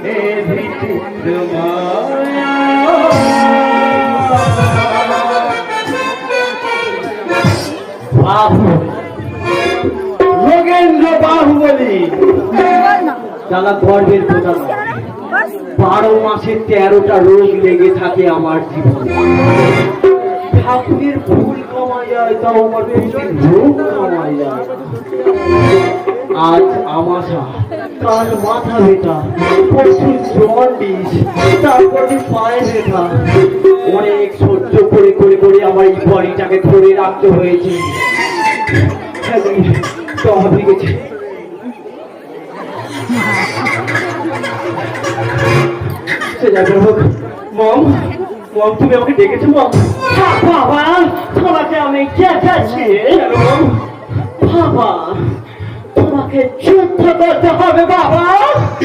এ বিচিত্র মায়া বাহু যোগেন্দ্র বাহুবলী যারা গর্বের কথা 12 মাসে 13টা রোগ লেগে থাকে আমার জীবনে ঠাকুরের ফুল কমা যায় তাও আমার পেটের রোগ কমা যায় আজ আমাশা কাল মাথা ব্যথা পরশু জন্ডিস তারপরে পায়ে ব্যথা অনেক সহ্য করে করে করে আমার এই বডিটাকে ধরে রাখতে হয়েছে তবে গেছে মম মম তুমি আমাকে ডেকেছো মম বাবা তোমাকে আমি ডেকেছি বাবা তোমাকে যুদ্ধ করতে হবে বাবা